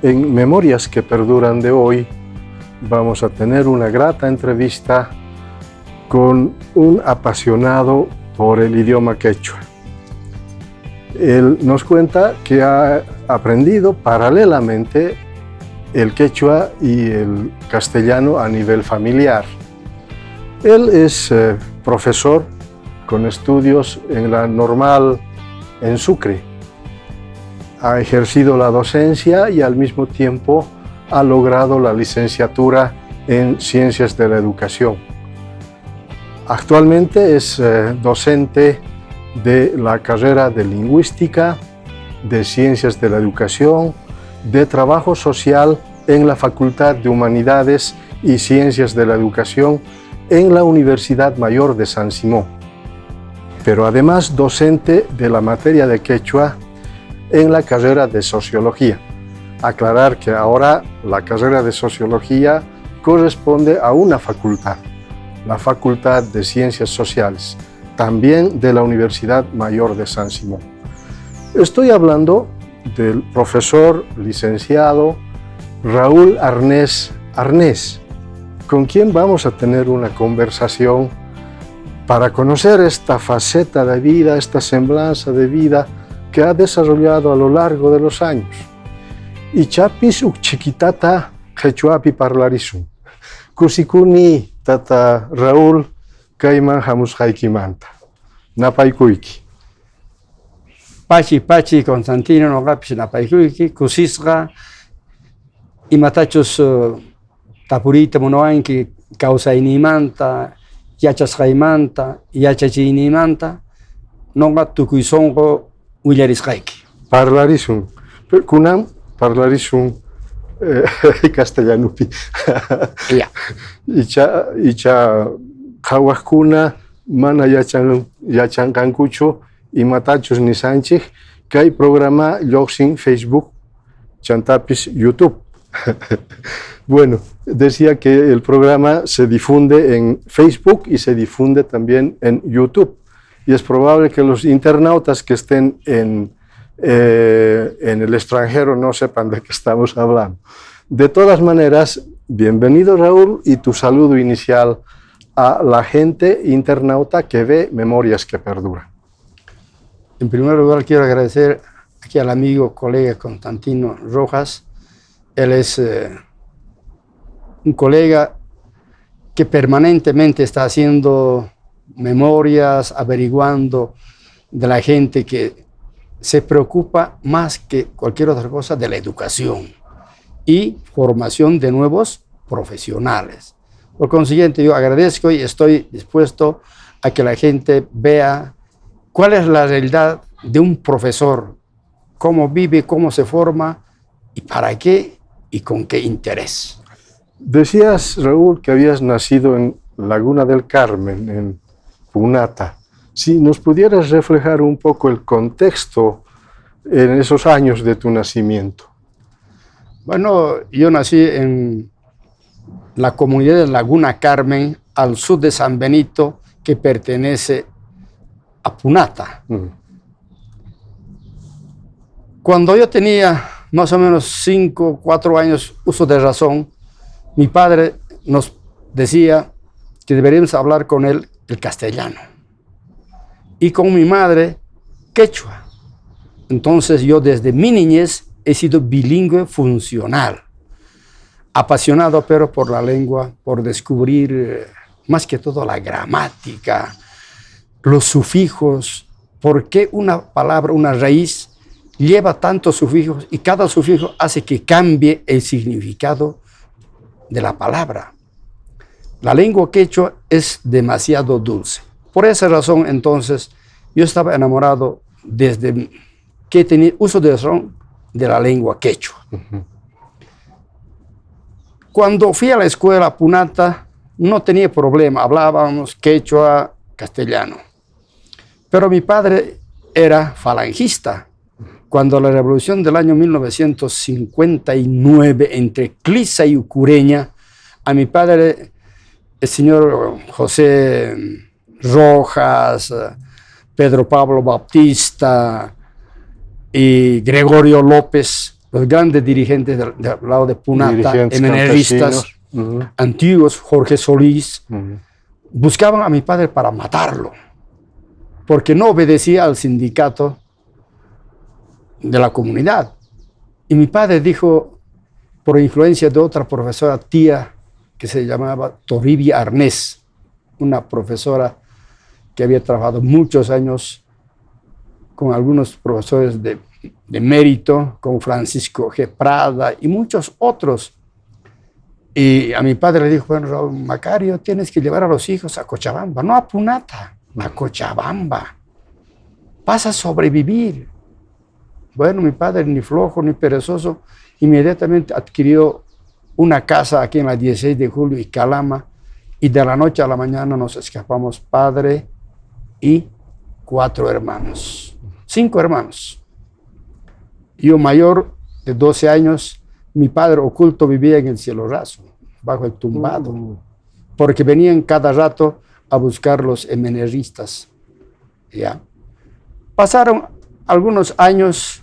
En Memorias que Perduran de hoy vamos a tener una grata entrevista con un apasionado por el idioma quechua. Él nos cuenta que ha aprendido paralelamente el quechua y el castellano a nivel familiar. Él es profesor con estudios en la Normal en Sucre. Ha ejercido la docencia y al mismo tiempo ha logrado la licenciatura en Ciencias de la Educación. Actualmente es docente de la carrera de Lingüística, de Ciencias de la Educación, de Trabajo Social en la Facultad de Humanidades y Ciencias de la Educación en la Universidad Mayor de San Simón, pero además docente de la materia de quechua en la carrera de Sociología. Aclarar que ahora la carrera de Sociología corresponde a una facultad, la Facultad de Ciencias Sociales, también de la Universidad Mayor de San Simón. Estoy hablando del profesor licenciado Raúl Arnés, con quien vamos a tener una conversación para conocer esta faceta de vida, esta semblanza de vida que ha desarrollado a lo largo de los años. Y chapis chiquitata quechuapi parlarisun. Kusikuni tata Raúl kaiman hamushaikimanta. Napaikuiki. Pachi Constantino Nogapis Napaikuiki, Kusisga, Imatachos Tapurita Monoanki, Causa Inimanta, Yachas Jaimanta, Yachachi Noga Tukuisongo, Willaris Haiki. Parlarisun. Kunam parlarisun castellanupi. Ya. Icha Kawakuna, Mana Yachan Kankucho, y Matachos ni Sánchez, que hay programa Yoxin Facebook, Chantapis YouTube. Bueno, decía que el programa se difunde en Facebook y se difunde también en YouTube. Y es probable que los internautas que estén en el extranjero no sepan de qué estamos hablando. De todas maneras, bienvenido Raúl y tu saludo inicial a la gente internauta que ve Memorias que Perduran. En primer lugar, quiero agradecer aquí al amigo, colega Constantino Rojas. Él es un colega que permanentemente está haciendo memorias, averiguando de la gente que se preocupa más que cualquier otra cosa de la educación y formación de nuevos profesionales. Por consiguiente, yo agradezco y estoy dispuesto a que la gente vea cuál es la realidad de un profesor, cómo vive, cómo se forma y para qué y con qué interés. Decías, Raúl, que habías nacido en Laguna del Carmen, en Punata. Si nos pudieras reflejar un poco el contexto en esos años de tu nacimiento. Bueno, yo nací en la comunidad de Laguna Carmen, al sur de San Benito, que pertenece a Punata. Cuando yo tenía más o menos 5, 4 años uso de razón, mi padre nos decía que deberíamos hablar con él el castellano y con mi madre quechua. Entonces yo desde mi niñez he sido bilingüe funcional, apasionado pero por la lengua, por descubrir más que todo la gramática, los sufijos, por qué una palabra, una raíz lleva tantos sufijos y cada sufijo hace que cambie el significado de la palabra. La lengua quechua es demasiado dulce. Por esa razón, entonces, yo estaba enamorado desde que tenía uso de razón de la lengua quechua. Cuando fui a la escuela Punata, no tenía problema, hablábamos quechua, castellano. Pero mi padre era falangista. Cuando la revolución del año 1959 entre Clisa y Ucureña, a mi padre, el señor José Rojas, Pedro Pablo Bautista y Gregorio López los grandes dirigentes del lado de Punata, Dirigentes MNRistas, antiguos, Jorge Solís, buscaban a mi padre para matarlo, porque no obedecía al sindicato de la comunidad. Y mi padre dijo, por influencia de otra profesora tía que se llamaba Toribia Arnés, una profesora que había trabajado muchos años con algunos profesores de mérito, con Francisco G. Prada y muchos otros. Y a mi padre le dijo, bueno, Raúl Macario, tienes que llevar a los hijos a Cochabamba, no a Punata, a Cochabamba. Vas a sobrevivir. Bueno, mi padre, ni flojo ni perezoso, inmediatamente adquirió una casa aquí en la 16 de julio y Calama, y de la noche a la mañana nos escapamos, padre y 4 hermanos, 5 hermanos. Yo mayor de 12 años, mi padre oculto vivía en el cielo raso, bajo el tumbado, porque venían cada rato a buscar los MNRistas. ¿Ya? Pasaron algunos años,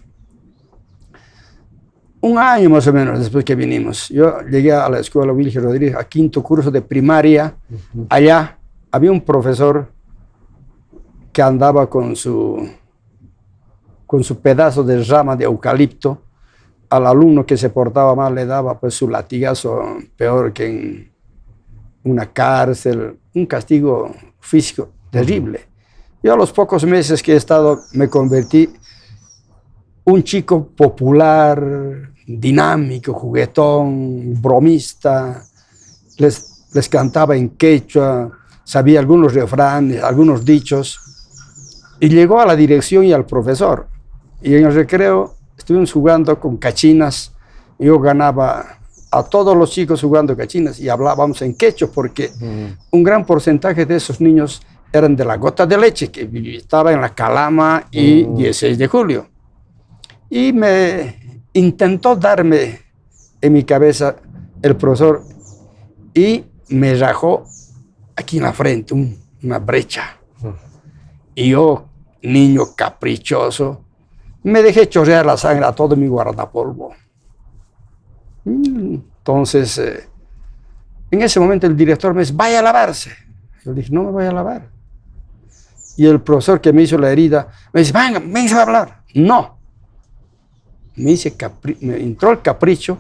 un año más o menos después que vinimos. Yo llegué a la escuela Wilger Rodríguez, a 5º curso de primaria. Allá había un profesor que andaba con su pedazo de rama de eucalipto. Al alumno que se portaba mal le daba pues su latigazo, peor que en una cárcel, un castigo físico terrible. Yo a los pocos meses que he estado me convertí un chico popular, dinámico, juguetón, bromista. Les cantaba en quechua, sabía algunos refranes, algunos dichos. Y llegó a la dirección y al profesor. Y en el recreo estuvimos jugando con cachinas. Yo ganaba a todos los chicos jugando cachinas y hablábamos en quechua porque un gran porcentaje de esos niños eran de la Gota de Leche, que estaba en la Calama y 16 de julio. Y me intentó darme en mi cabeza el profesor y me rajó aquí en la frente una brecha. Y yo, niño caprichoso, me dejé chorrear la sangre a todo mi guardapolvo. Entonces, en ese momento el director me dice, vaya a lavarse. Yo dije, no me voy a lavar. Y el profesor que me hizo la herida me dice, venga a hablar. No. Me entró el capricho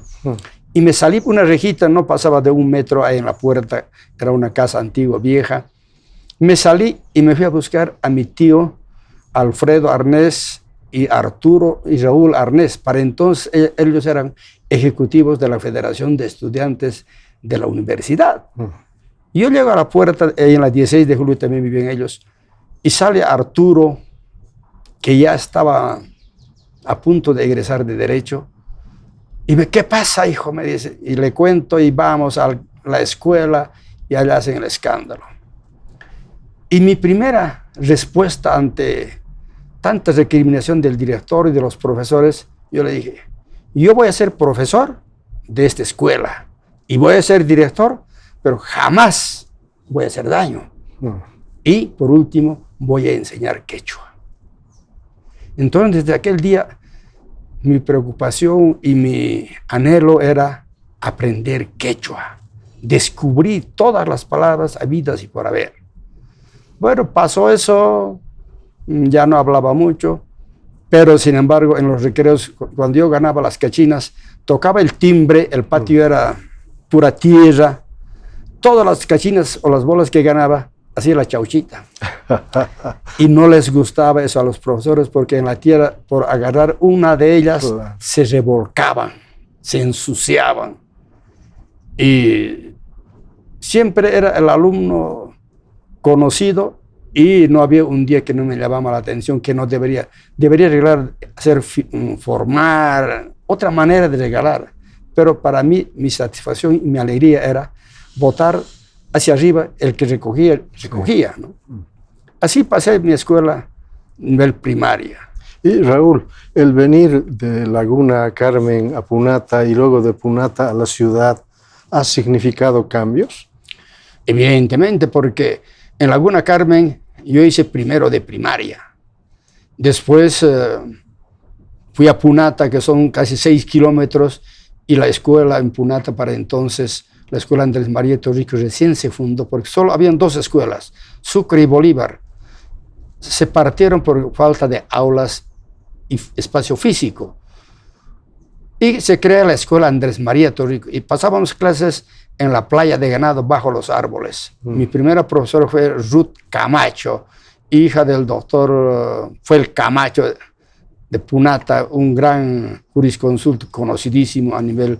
y me salí por una rejita, no pasaba de 1 metro ahí en la puerta, era una casa antigua, vieja. Me salí y me fui a buscar a mi tío Alfredo Arnés y Arturo y Raúl Arnés. Para entonces ellos eran ejecutivos de la Federación de Estudiantes de la Universidad. Yo llego a la puerta, en la 16 de julio también vivían ellos, y sale Arturo, que ya estaba a punto de egresar de Derecho, y me, ¿qué pasa, hijo? Me dice, y le cuento, y vamos a la escuela, y allá hacen el escándalo. Y mi primera respuesta ante tanta recriminación del director y de los profesores, yo le dije, yo voy a ser profesor de esta escuela, y voy a ser director, pero jamás voy a hacer daño. Y, por último, voy a enseñar quechua. Entonces, desde aquel día, mi preocupación y mi anhelo era aprender quechua, descubrir todas las palabras habidas y por haber. Bueno, pasó eso, ya no hablaba mucho, pero sin embargo, en los recreos, cuando yo ganaba las cachinas, tocaba el timbre, el patio era pura tierra, todas las cachinas o las bolas que ganaba, hacía la chauchita. Y no les gustaba eso a los profesores porque en la tierra, por agarrar una de ellas, se revolcaban, se ensuciaban. Y siempre era el alumno conocido y no había un día que no me llamaba la atención, que no debería regalar, formar, otra manera de regalar. Pero para mí, mi satisfacción y mi alegría era botar hacia arriba, el que recogía, ¿no? Así pasé mi escuela a nivel primaria. Y Raúl, el venir de Laguna Carmen a Punata y luego de Punata a la ciudad, ¿ha significado cambios? Evidentemente, porque en Laguna Carmen yo hice primero de primaria. Después Fui a Punata, que son casi 6 kilómetros, y la escuela en Punata para entonces, la escuela Andrés María Torrico recién se fundó, porque solo habían 2 escuelas, Sucre y Bolívar. Se partieron por falta de aulas y espacio físico. Y se crea la escuela Andrés María Torrico, y pasábamos clases en la playa de Ganado bajo los árboles. Mi primera profesora fue Ruth Camacho, hija del doctor, fue el Camacho de Punata, un gran jurisconsulto conocidísimo a nivel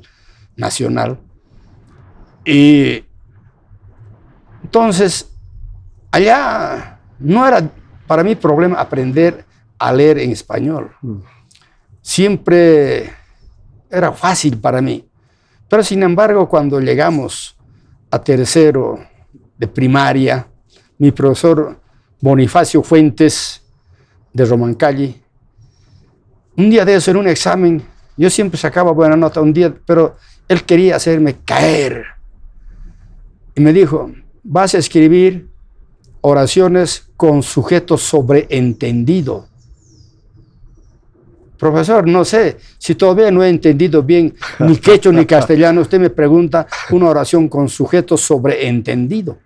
nacional. Y entonces, allá no era para mí problema aprender a leer en español. Siempre era fácil para mí. Pero sin embargo, cuando llegamos a tercero de primaria, mi profesor Bonifacio Fuentes de Romancalli, un día de eso en un examen, yo siempre sacaba buena nota un día, pero él quería hacerme caer. Y me dijo, vas a escribir oraciones con sujeto sobreentendido. Profesor, no sé, si todavía no he entendido bien ni quechua ni castellano, usted me pregunta una oración con sujeto sobreentendido.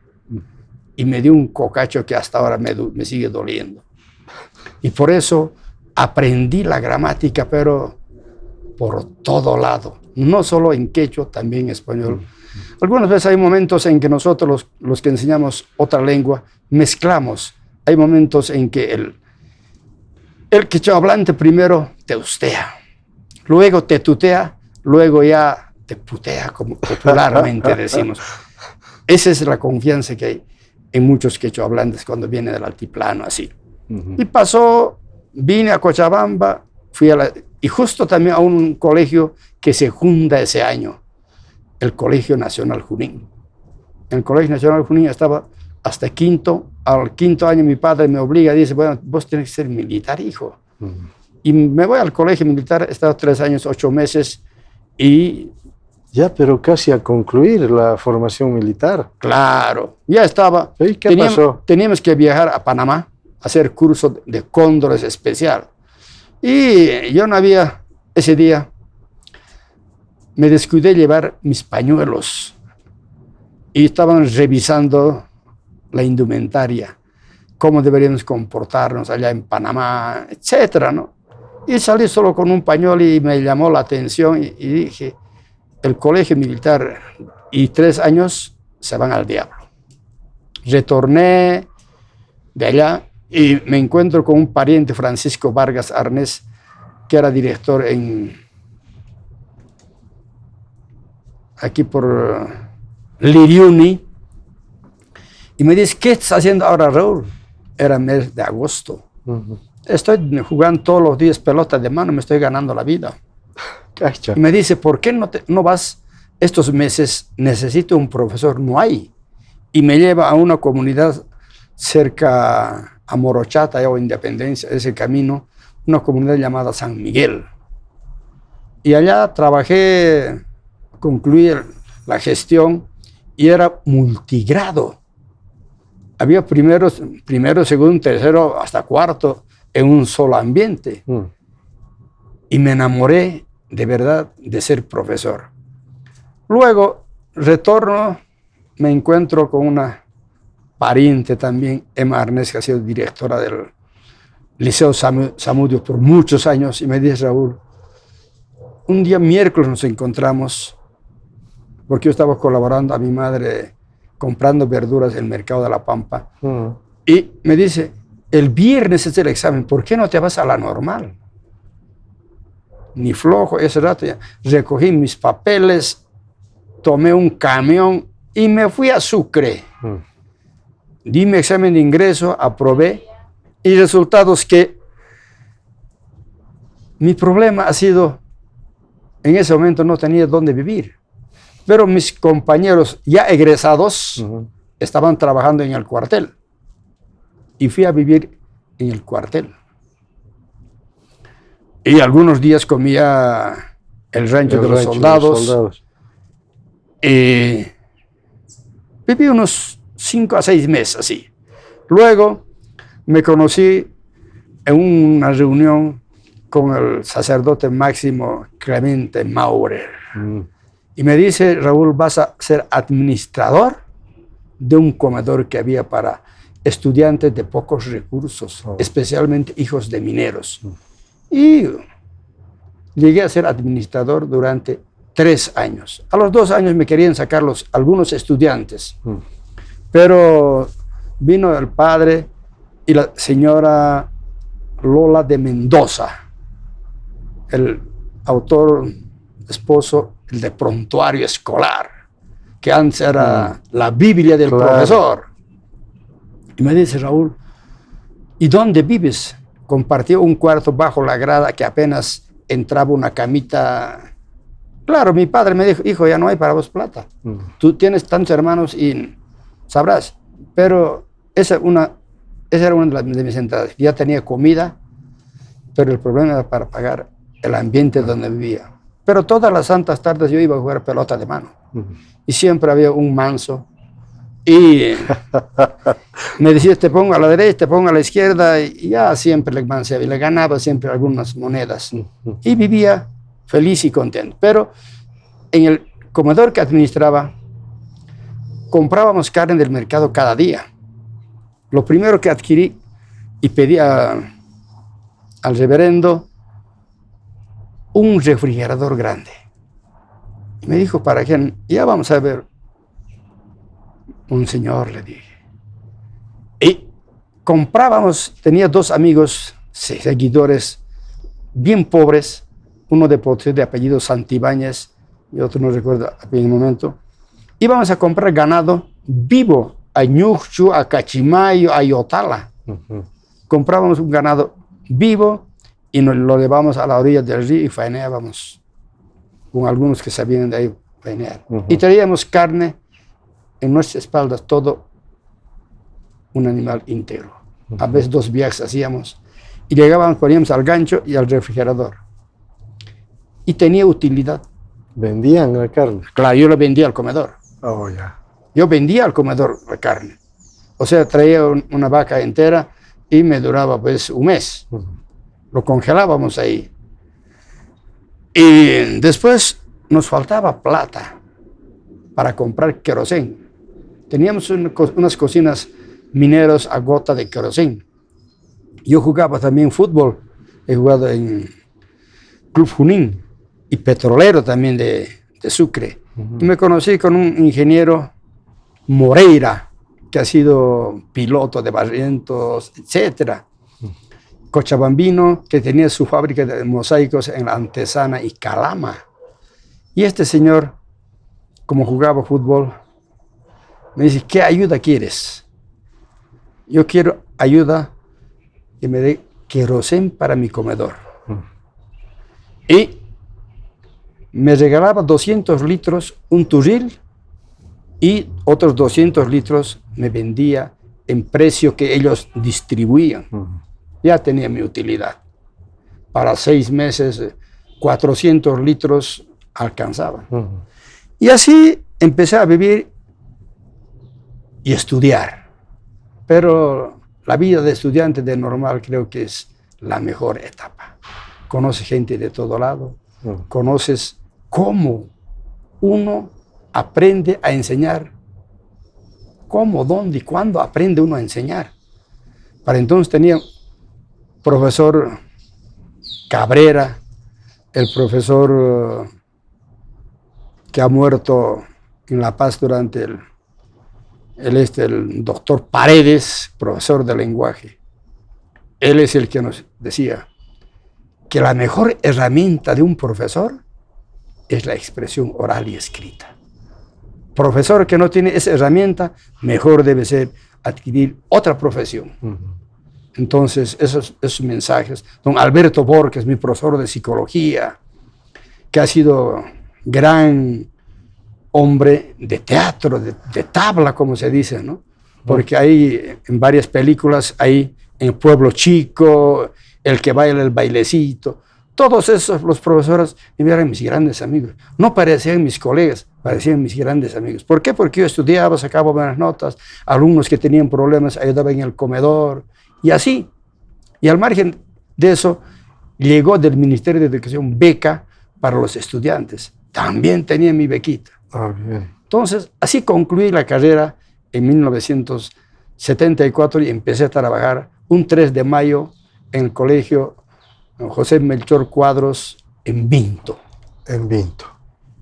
Y me dio un cocacho que hasta ahora me sigue doliendo. Y por eso aprendí la gramática, pero por todo lado. No solo en quechua, también en español. Algunas veces hay momentos en que nosotros, los que enseñamos otra lengua, mezclamos. Hay momentos en que el quechua hablante primero te ustea, luego te tutea, luego ya te putea, como popularmente decimos. Esa es la confianza que hay en muchos quechua hablantes cuando vienen del altiplano, así. Y vine a Cochabamba, y justo también a un colegio que se funda ese año, el Colegio Nacional Junín. En el Colegio Nacional Junín estaba hasta quinto. Al quinto año mi padre me obliga, dice, bueno, vos tenés que ser militar, hijo. Y me voy al colegio militar, he estado 3 años, 8 meses, y... Ya, pero casi a concluir la formación militar. Claro, ya estaba. ¿Y qué pasó? Teníamos que viajar a Panamá, a hacer curso de cóndores especial. Y yo no había, ese día, me descuidé llevar mis pañuelos. Y estaban revisando la indumentaria, cómo deberíamos comportarnos allá en Panamá, etcétera, ¿no? Y salí solo con un pañuelo y me llamó la atención y dije, el colegio militar y 3 años se van al diablo. Retorné de allá y me encuentro con un pariente, Francisco Vargas Arnés, que era director aquí por Liriuni, y me dice, ¿qué estás haciendo ahora, Raúl? Era mes de agosto. Estoy jugando todos los días pelota de mano, me estoy ganando la vida. Y me dice, ¿por qué no vas estos meses? Necesito un profesor, no hay. Y me lleva a una comunidad cerca a Morochata o Independencia, ese camino, una comunidad llamada San Miguel. Y allá trabajé, concluí la gestión y era multigrado. Había primero, segundo, tercero, hasta cuarto en un solo ambiente. Y me enamoré de verdad de ser profesor. Luego retorno, me encuentro con una pariente también, Emma Arnés, que ha sido directora del Liceo Zamudio por muchos años, y me dice, Raúl, un día miércoles nos encontramos, porque yo estaba colaborando a mi madre comprando verduras en el mercado de La Pampa, y me dice, el viernes es el examen, ¿por qué no te vas a la normal? Ni flojo, ese rato ya recogí mis papeles, tomé un camión y me fui a Sucre. Di mi examen de ingreso, aprobé, y resultados que mi problema ha sido, en ese momento no tenía dónde vivir, pero mis compañeros ya egresados estaban trabajando en el cuartel, y fui a vivir en el cuartel. Y algunos días comía el rancho de los soldados. Viví unos 5 a 6 meses así. Luego me conocí en una reunión con el sacerdote Máximo Clemente Maurer. Y me dice, Raúl, vas a ser administrador de un comedor que había para estudiantes de pocos recursos, especialmente hijos de mineros. Y llegué a ser administrador durante 3 años. A los 2 años me querían sacar algunos estudiantes, pero vino el padre y la señora Lola de Mendoza, el autor, esposo, el de Prontuario Escolar, que antes era la Biblia del profesor. Y me dice, Raúl, ¿y dónde vives? Compartió un cuarto bajo la grada que apenas entraba una camita. Claro, mi padre me dijo, hijo, ya no hay para vos plata. Tú tienes tantos hermanos y sabrás. Pero esa era una de mis entradas. Ya tenía comida, pero el problema era para pagar el ambiente donde vivía. Pero todas las santas tardes yo iba a jugar pelota de mano. Y siempre había un manso. Y me decía, te pongo a la derecha, te pongo a la izquierda. Y ya siempre le manseaba y le ganaba siempre algunas monedas. Y vivía feliz y contento. Pero en el comedor que administraba, comprábamos carne del mercado cada día. Lo primero que adquirí y pedí al reverendo un refrigerador grande. Y me dijo, ¿para qué? Ya vamos a ver. Un señor, le dije. Y comprábamos, tenía 2 amigos, seguidores, bien pobres, uno de Potosí de apellido Santibáñez y otro no recuerdo en el momento. Íbamos a comprar ganado vivo a Ñuchu, a Cachimayo, a Yotala. Comprábamos un ganado vivo y nos lo llevamos a la orilla del río y faeneábamos con algunos que sabían de ahí faenear. Y traíamos carne en nuestras espaldas, todo un animal íntegro. A veces 2 viajes hacíamos y llegábamos, poníamos al gancho y al refrigerador. Y tenía utilidad. ¿Vendían la carne? Claro, yo lo vendía al comedor. Oh, ya. Yo vendía al comedor la carne. O sea, traía una vaca entera y me duraba pues un mes. Lo congelábamos ahí. Y después nos faltaba plata para comprar querosén. Teníamos unas cocinas mineros a gota de querosén. Yo jugaba también fútbol. He jugado en Club Junín y petrolero también de Sucre. Y me conocí con un ingeniero Moreira, que ha sido piloto de Barrientos, etc. Cochabambino, que tenía su fábrica de mosaicos en la Antesana y Calama. Y este señor, como jugaba fútbol, me dice, ¿qué ayuda quieres? Yo quiero ayuda que me dé querosén para mi comedor. Y me regalaba 200 litros, un turril, y otros 200 litros me vendía en precio que ellos distribuían. Ya tenía mi utilidad. Para 6 meses, 400 litros alcanzaba. Y así empecé a vivir y estudiar. Pero la vida de estudiante de normal creo que es la mejor etapa. Conoces gente de todo lado, conoces cómo uno aprende a enseñar, cómo, dónde y cuándo aprende uno a enseñar. Para entonces tenía profesor Cabrera, el profesor que ha muerto en La Paz durante el doctor Paredes, profesor de lenguaje. Él es el que nos decía que la mejor herramienta de un profesor es la expresión oral y escrita. Profesor que no tiene esa herramienta, mejor debe ser adquirir otra profesión. Entonces, esos mensajes. Don Alberto Borges, mi profesor de psicología, que ha sido gran hombre de teatro, de tabla, como se dice, ¿no? Porque hay en varias películas, hay en Pueblo Chico, el que baila el bailecito, todos esos, los profesores, eran mis grandes amigos. No parecían mis colegas, parecían mis grandes amigos. ¿Por qué? Porque yo estudiaba, sacaba buenas notas, alumnos que tenían problemas ayudaba en el comedor, y así. Y al margen de eso, llegó del Ministerio de Educación beca para los estudiantes. También tenía mi bequita. Bien. Entonces, así concluí la carrera en 1974 y empecé a trabajar un 3 de mayo en el colegio José Melchor Cuadros en Vinto. En Vinto.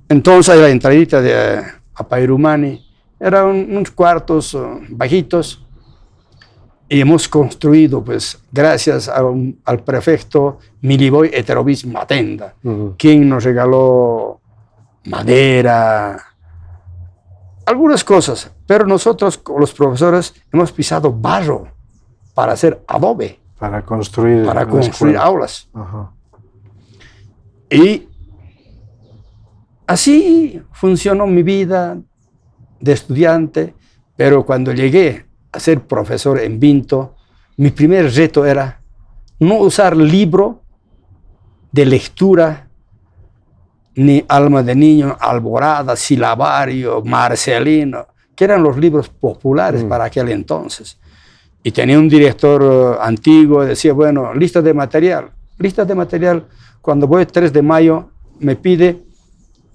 Entonces, la entradita de Apairumani eran unos cuartos bajitos y hemos construido, pues, gracias al prefecto Miliboy Eterobis Matenda, quien nos regaló madera, algunas cosas, pero nosotros, los profesores, hemos pisado barro para hacer adobe. Para construir aulas. Ajá. Y así funcionó mi vida de estudiante, pero cuando llegué a ser profesor en Vinto, mi primer reto era no usar libro de lectura, ni Alma de Niño, Alborada, Silabario, Marcelino, que eran los libros populares para aquel entonces. Y tenía un director antiguo, decía, bueno, lista de material. Lista de material, cuando voy el 3 de mayo, me pide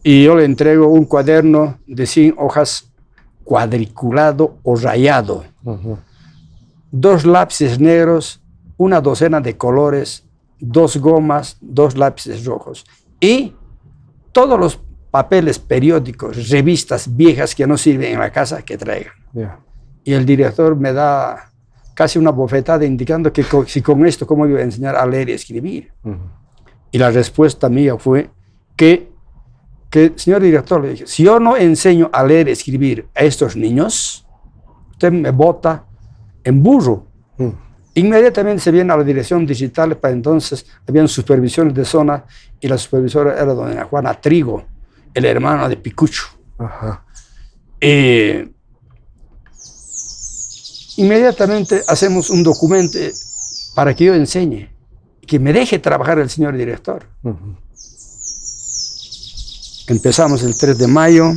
y yo le entrego un cuaderno de 100 hojas cuadriculado o rayado. 2 lápices negros, una docena de colores, 2 gomas, 2 lápices rojos. Y todos los papeles periódicos, revistas viejas que no sirven en la casa, que traigan. Yeah. Y el director me da casi una bofetada indicando que si con esto, ¿cómo iba a enseñar a leer y escribir? Y la respuesta mía fue que, señor director, le dije, si yo no enseño a leer y escribir a estos niños, usted me bota en burro. Inmediatamente se viene a la dirección digital, para entonces habían supervisiones de zona y la supervisora era doña Juana Trigo, el hermano de Picucho. Inmediatamente hacemos un documento para que yo enseñe, que me deje trabajar el señor director. Empezamos el 3 de mayo,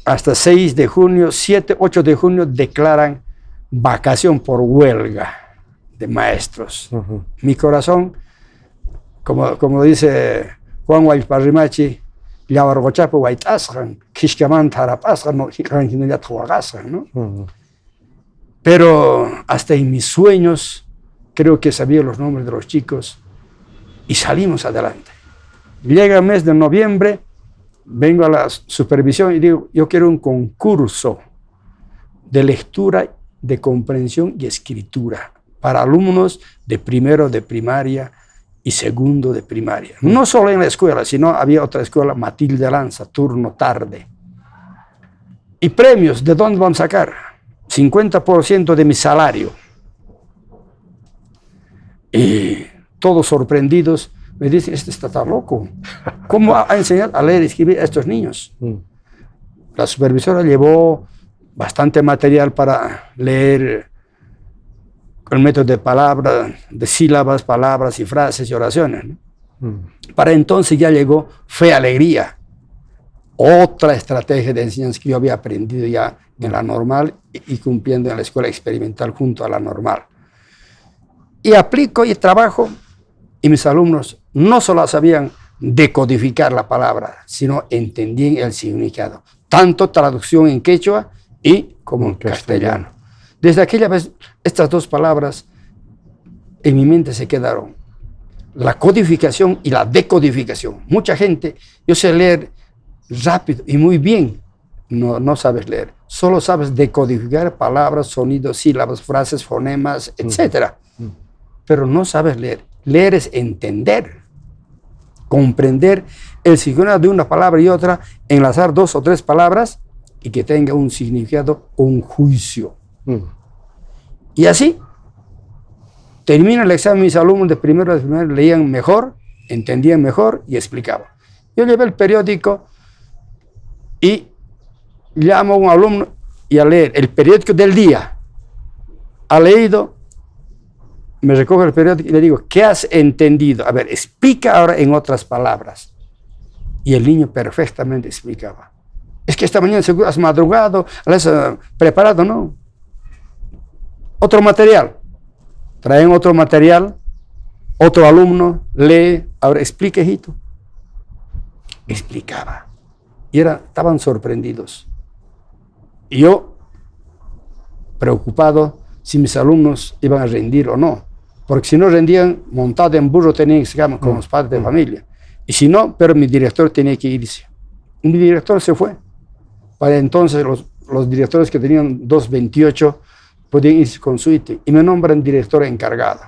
hasta 6 de junio, 7, 8 de junio declaran vacación por huelga de maestros. Mi corazón, como dice Juan Guayparrimachi, ¿no? Pero hasta en mis sueños creo que sabía los nombres de los chicos y salimos adelante. Llega el mes de noviembre, vengo a la supervisión y digo, yo quiero un concurso de lectura, de comprensión y escritura para alumnos de primero de primaria y segundo de primaria. No solo en la escuela, sino había otra escuela, Matilde Lanza, turno tarde. ¿Y premios? ¿De dónde vamos a sacar? 50% de mi salario. Y todos sorprendidos me dicen, este está loco. ¿Cómo va a enseñar a leer y escribir a estos niños? La supervisora llevó bastante material para leer el método de palabras, de sílabas, palabras y frases y oraciones, ¿no? Para entonces ya llegó Fe Alegría, otra estrategia de enseñanza que yo había aprendido ya en la normal y cumpliendo en la escuela experimental junto a la normal. Y aplico y trabajo, y mis alumnos no solo sabían decodificar la palabra, sino entendían el significado, tanto traducción en quechua y como en castellano. Desde aquella vez, estas dos palabras en mi mente se quedaron. La codificación y la decodificación. Mucha gente, yo sé leer rápido y muy bien. No sabes leer. Solo sabes decodificar palabras, sonidos, sílabas, frases, fonemas, etc. Pero no sabes leer. Leer es entender, comprender el significado de una palabra y otra, enlazar 2 o 3 palabras y que tenga un significado o un juicio. Y así, termina el examen, mis alumnos de primero leían mejor, entendían mejor y explicaban. Yo llevé el periódico y llamo a un alumno y a leer el periódico del día. Ha leído, me recoge el periódico y le digo, ¿qué has entendido? A ver, explica ahora en otras palabras. Y el niño perfectamente explicaba. Es que esta mañana seguro has madrugado, has preparado, ¿no? Otro material. Traen otro material Otro alumno lee, ahora explique, hijito. Explicaba. Y estaban sorprendidos. Y yo, preocupado, si mis alumnos iban a rendir o no. Porque si no rendían, montado en burro, tenían que seguir con los padres de familia. Y si no, pero mi director tenía que irse. Y mi director se fue. Para entonces, los directores que tenían 228 podían irse con suite. Y me nombran director encargado.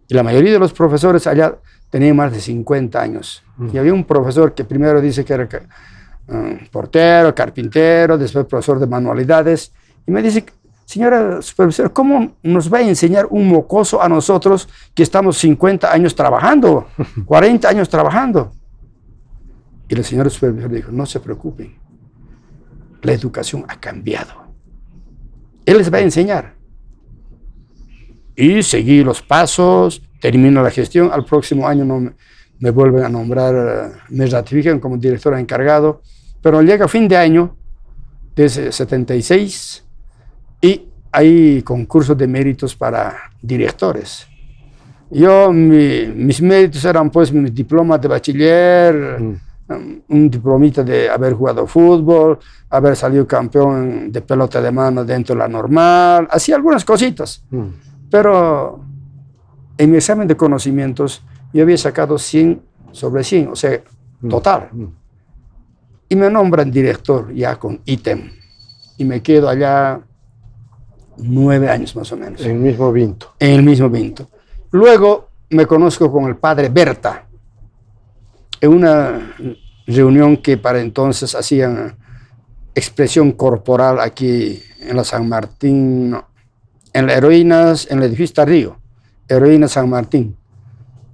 Y la mayoría de los profesores allá tenían más de 50 años. Y había un profesor que primero dice que era portero, carpintero, después profesor de manualidades. Y me dice, señora supervisora, ¿cómo nos va a enseñar un mocoso a nosotros que estamos 50 años trabajando, 40 años trabajando? Y la señora supervisora dijo, no se preocupen, la educación ha cambiado. Él les va a enseñar. Y seguí los pasos, termino la gestión, al próximo año no me vuelven a nombrar, me ratifican como director encargado, pero llega fin de año, desde 76, y hay concursos de méritos para directores. Yo, mis méritos eran pues mis diplomas de bachiller, un diplomita de haber jugado fútbol, haber salido campeón de pelota de mano dentro de la normal, hacía algunas cositas. Pero en mi examen de conocimientos yo había sacado 100 sobre 100, o sea, total. Y me nombran director ya con ítem. Y me quedo allá 9 años más o menos. En el mismo Vinto. En el mismo Vinto. Luego me conozco con el padre Berta, en una reunión que para entonces hacían expresión corporal aquí en la San Martín, no, en la Heroínas, en el edificio Tardío, Heroínas San Martín,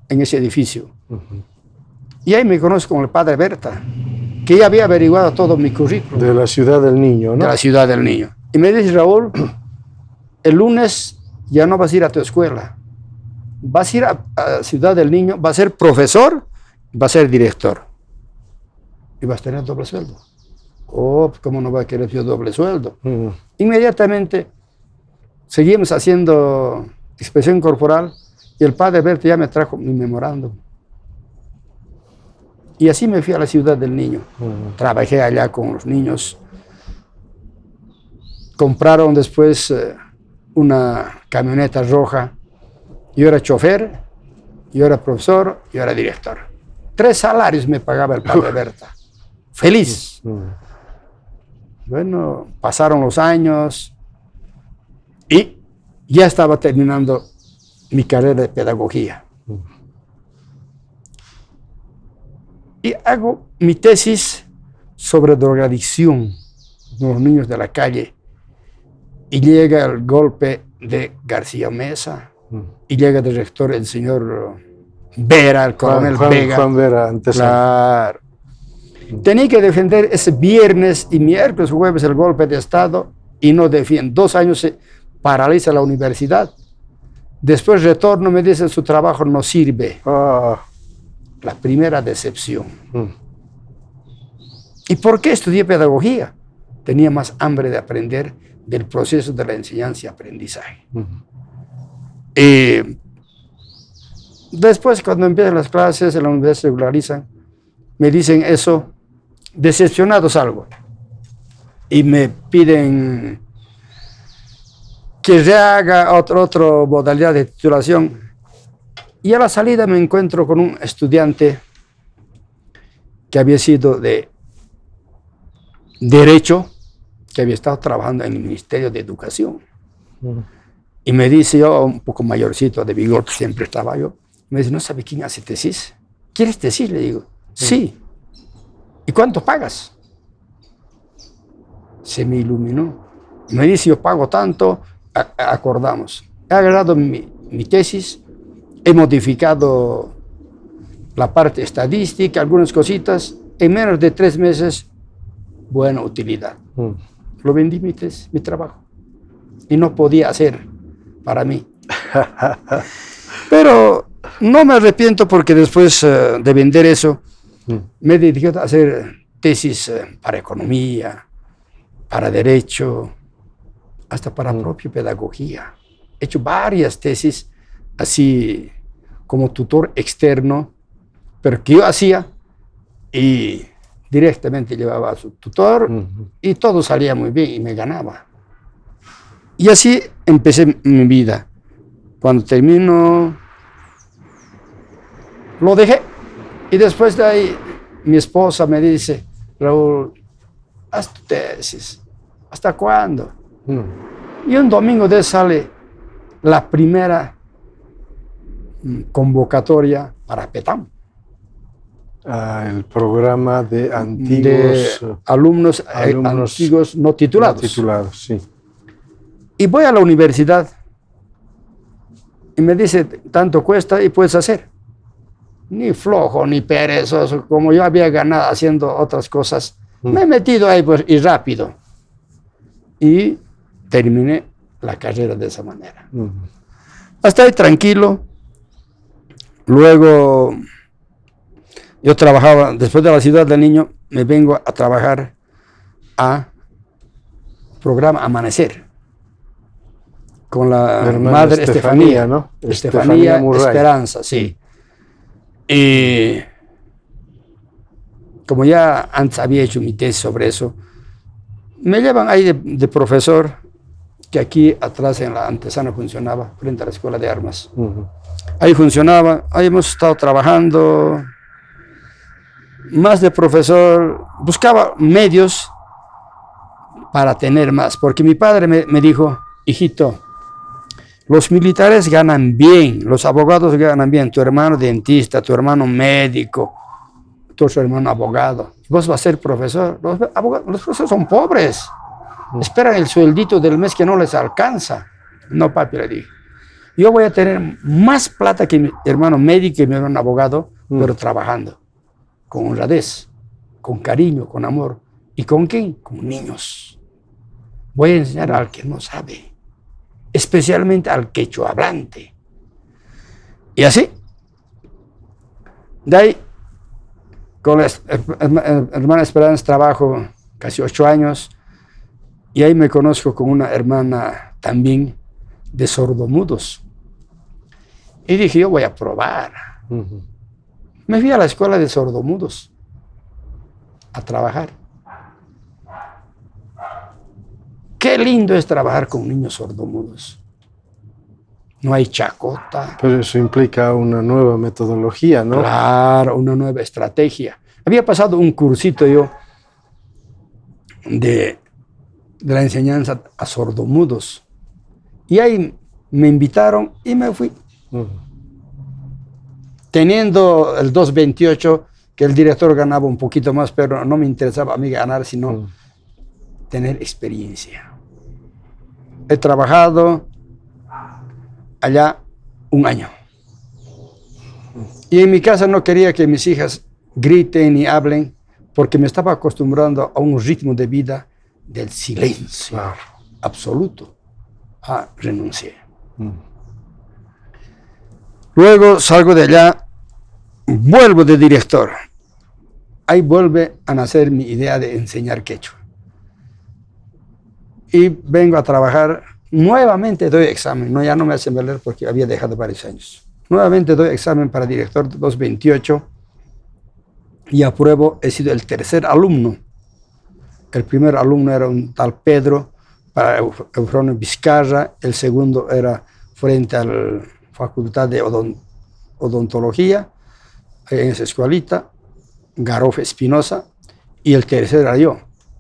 en ese edificio. Y ahí me conozco con el padre Berta, que ya había averiguado todo mi currículum. De la Ciudad del Niño, ¿no? De la Ciudad del Niño. Y me dice, Raúl, el lunes ya no vas a ir a tu escuela, vas a ir a Ciudad del Niño, vas a ser profesor, vas a ser director. Y vas a tener doble sueldo. Oh, ¿cómo no va a querer yo doble sueldo? Inmediatamente seguimos haciendo expresión corporal y el padre Berta ya me trajo mi memorándum. Y así me fui a la Ciudad del Niño. Trabajé allá con los niños. Compraron después una camioneta roja. Yo era chofer, yo era profesor, yo era director. 3 salarios me pagaba el padre Berta. Feliz. Bueno, pasaron los años y ya estaba terminando mi carrera de pedagogía. Y hago mi tesis sobre drogadicción de los niños de la calle. Y llega el golpe de García Mesa. Y llega de rector el señor Vera, el coronel Vega. Juan Vera, antes. Claro. Tenía que defender ese viernes y miércoles, jueves, el golpe de Estado. Y no defiendo. 2 años se paraliza la universidad. Después retorno, me dicen su trabajo no sirve. La primera decepción. ¿Y por qué estudié pedagogía? Tenía más hambre de aprender del proceso de la enseñanza y aprendizaje. Después, cuando empiezan las clases en la universidad se regularizan, me dicen eso, decepcionado salgo. Y me piden que rehaga otra modalidad de titulación. Y a la salida me encuentro con un estudiante que había sido de Derecho, que había estado trabajando en el Ministerio de Educación. Y me dice, yo un poco mayorcito, de vigor, siempre estaba yo, me dice, ¿no sabe quién hace tesis? ¿Quieres tesis? Le digo, sí. ¿Y cuánto pagas? Se me iluminó. Me dice, yo pago tanto, acordamos. He agarrado mi tesis, he modificado la parte estadística, algunas cositas, en menos de 3 meses, buena utilidad. Lo vendí mi trabajo. Y no podía hacer para mí. Pero no me arrepiento porque después de vender eso, me dediqué a hacer tesis para economía, para derecho, hasta para propia pedagogía. He hecho varias tesis así como tutor externo, pero que yo hacía y directamente llevaba a su tutor y todo salía muy bien y me ganaba. Y así empecé mi vida. Cuando termino, lo dejé. Y después de ahí, mi esposa me dice, Raúl, haz tu tesis. ¿Hasta cuándo? Y un domingo de sale la primera convocatoria para PETAM. El programa de antiguos alumnos antiguos no titulados. No titulados, sí. Y voy a la universidad y me dice, tanto cuesta y puedes hacer. Ni flojo, ni perezoso, como yo había ganado haciendo otras cosas. Me he metido ahí pues, y rápido. Y terminé la carrera de esa manera. Hasta ahí tranquilo. Luego, yo trabajaba, después de la Ciudad del Niño, me vengo a trabajar a programa Amanecer. Con la madre Estefanía, ¿no? Estefanía Esperanza, sí. Y como ya antes había hecho mi tesis sobre eso, me llevan ahí de profesor, que aquí atrás en la antesana funcionaba, frente a la Escuela de Armas. Ahí funcionaba, ahí hemos estado trabajando, más de profesor, buscaba medios para tener más, porque mi padre me dijo, hijito, los militares ganan bien, los abogados ganan bien, tu hermano dentista, tu hermano médico, tu hermano abogado. Vos vas a ser profesor. Los profesores son pobres. Esperan el sueldito del mes que no les alcanza. No, papi, le dije. Yo voy a tener más plata que mi hermano médico y mi hermano abogado, pero trabajando. Con honradez, con cariño, con amor. ¿Y con quién? Con niños. Voy a enseñar al que no sabe. Especialmente al quechua hablante. Y así. De ahí, con la hermana Esperanza trabajo casi 8 años. Y ahí me conozco con una hermana también de sordomudos. Y dije, yo voy a probar. Me fui a la escuela de sordomudos a trabajar. Qué lindo es trabajar con niños sordomudos. No hay chacota. Pero eso implica una nueva metodología, ¿no? Claro, una nueva estrategia. Había pasado un cursito yo de la enseñanza a sordomudos. Y ahí me invitaron y me fui. Teniendo el 2.28, que el director ganaba un poquito más, pero no me interesaba a mí ganar, sino tener experiencia. He trabajado allá 1 año. Y en mi casa no quería que mis hijas griten y hablen, porque me estaba acostumbrando a un ritmo de vida del silencio absoluto. Renuncié. Luego salgo de allá, vuelvo de director. Ahí vuelve a nacer mi idea de enseñar quechua. Y vengo a trabajar, nuevamente doy examen, ya no me hacen valer porque había dejado varios años. Nuevamente doy examen para director 2.28 y apruebo, he sido el tercer alumno. El primer alumno era un tal Pedro, para Eufronio Vizcarra, el segundo era frente a la Facultad de Odontología, en esa escuelita, Garof Espinosa, y el tercero era yo.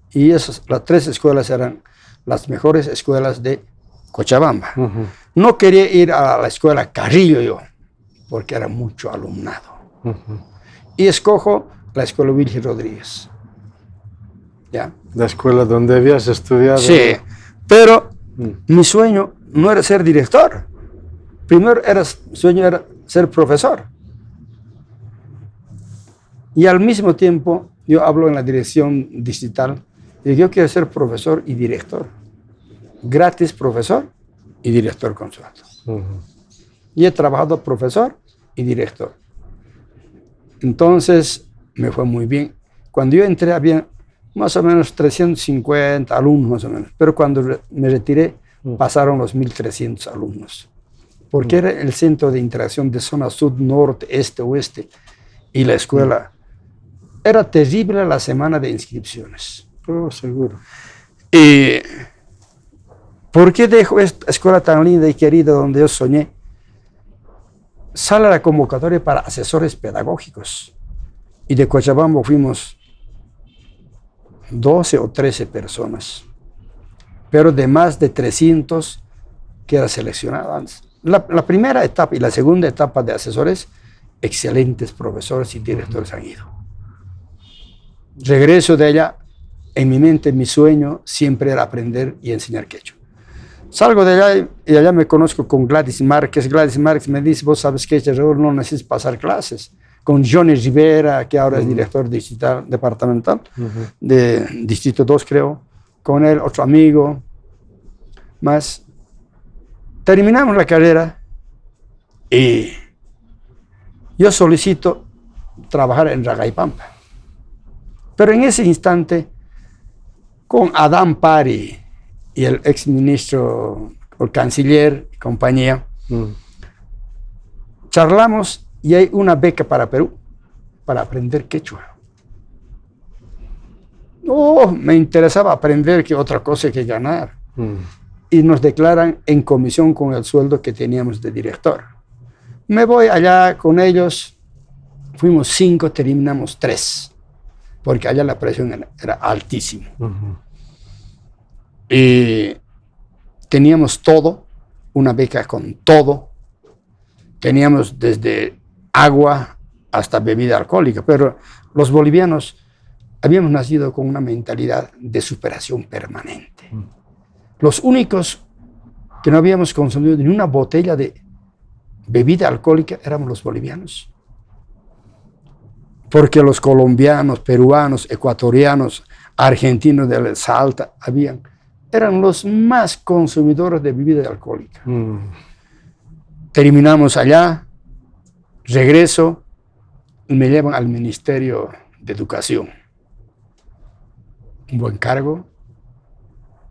Y las 3 escuelas eran las mejores escuelas de Cochabamba. No quería ir a la escuela Carrillo yo, porque era mucho alumnado. Y escojo la escuela Virgil Rodríguez. ¿Ya? La escuela donde habías estudiado. Sí, pero mi sueño no era ser director. Primero sueño era ser profesor. Y al mismo tiempo, yo hablo en la dirección distrital, y yo quiero ser profesor y director. Gratis profesor y director con sueldo. Y he trabajado profesor y director. Entonces, me fue muy bien. Cuando yo entré, había más o menos 350 alumnos, más o menos. Pero cuando me retiré, pasaron los 1.300 alumnos. porque era el centro de interacción de zona sur, norte, este, oeste, y la escuela. Era terrible la semana de inscripciones. Oh, seguro. Y ¿por qué dejo esta escuela tan linda y querida donde yo soñé? Sale la convocatoria para asesores pedagógicos. Y de Cochabamba fuimos 12 o 13 personas, pero de más de 300 que era seleccionado antes. La primera etapa y la segunda etapa de asesores, excelentes profesores y directores han ido. Regreso de allá, en mi mente, mi sueño siempre era aprender y enseñar quechua. Salgo de allá y allá me conozco con Gladys Márquez. Gladys Márquez me dice, vos sabes que Raúl, no necesitas pasar clases. Con Johnny Rivera, que ahora es director digital departamental, de Distrito 2 creo, con él, otro amigo, más. Terminamos la carrera y yo solicito trabajar en Ragaypampa. Pero en ese instante, con Adán Pari y el exministro, el canciller y compañía, charlamos y hay una beca para Perú, para aprender quechua. Oh, me interesaba aprender que otra cosa que ganar. Y nos declaran en comisión con el sueldo que teníamos de director. Me voy allá con ellos, fuimos 5, terminamos 3, porque allá la presión era altísima. Y teníamos todo, una beca con todo. Teníamos desde agua hasta bebida alcohólica, pero los bolivianos habíamos nacido con una mentalidad de superación permanente. Los únicos que no habíamos consumido ni una botella de bebida alcohólica éramos los bolivianos. Porque los colombianos, peruanos, ecuatorianos, argentinos de Salta, eran los más consumidores de bebida alcohólica. Terminamos allá, regreso y me llevan al Ministerio de Educación. Un buen cargo,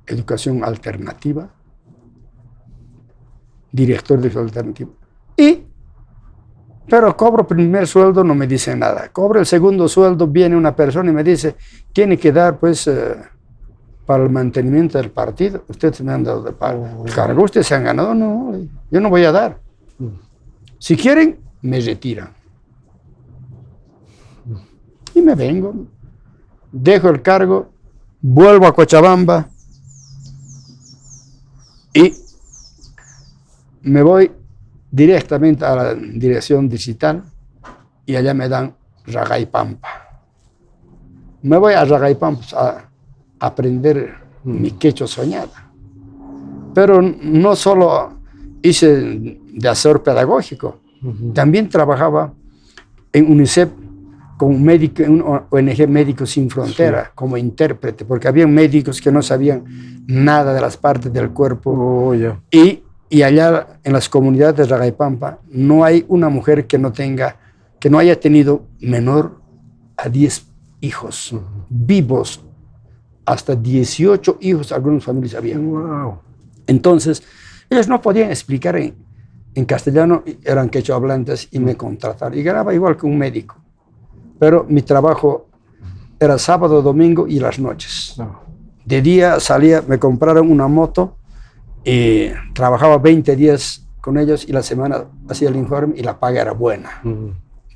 educación alternativa, director de educación alternativa. Pero cobro primer sueldo, no me dice nada. Cobro el segundo sueldo, viene una persona y me dice, tiene que dar pues para el mantenimiento del partido. Ustedes me han dado de pago. El cargo, ustedes se han ganado, no, yo no voy a dar. Si quieren, me retiran. Y me vengo, dejo el cargo, vuelvo a Cochabamba y me voy directamente a la dirección digital y allá me dan Ragaypampa. Me voy a Ragaypampa a aprender mi quechua soñada. Pero no solo hice de asesor pedagógico, también trabajaba en UNICEF como médico, en una ONG Médicos Sin Frontera, como intérprete, porque había médicos que no sabían nada de las partes del cuerpo. Y allá en las comunidades de Ragaypampa no hay una mujer que no haya tenido menor a 10 hijos vivos, hasta 18 hijos, algunas familias habían. Entonces, ellos no podían explicar en castellano, eran quechua hablantes y me contrataron. Y ganaba igual que un médico. Pero mi trabajo era sábado, domingo y las noches. De día salía, me compraron una moto y trabajaba 20 días con ellos y la semana hacía el informe y la paga era buena.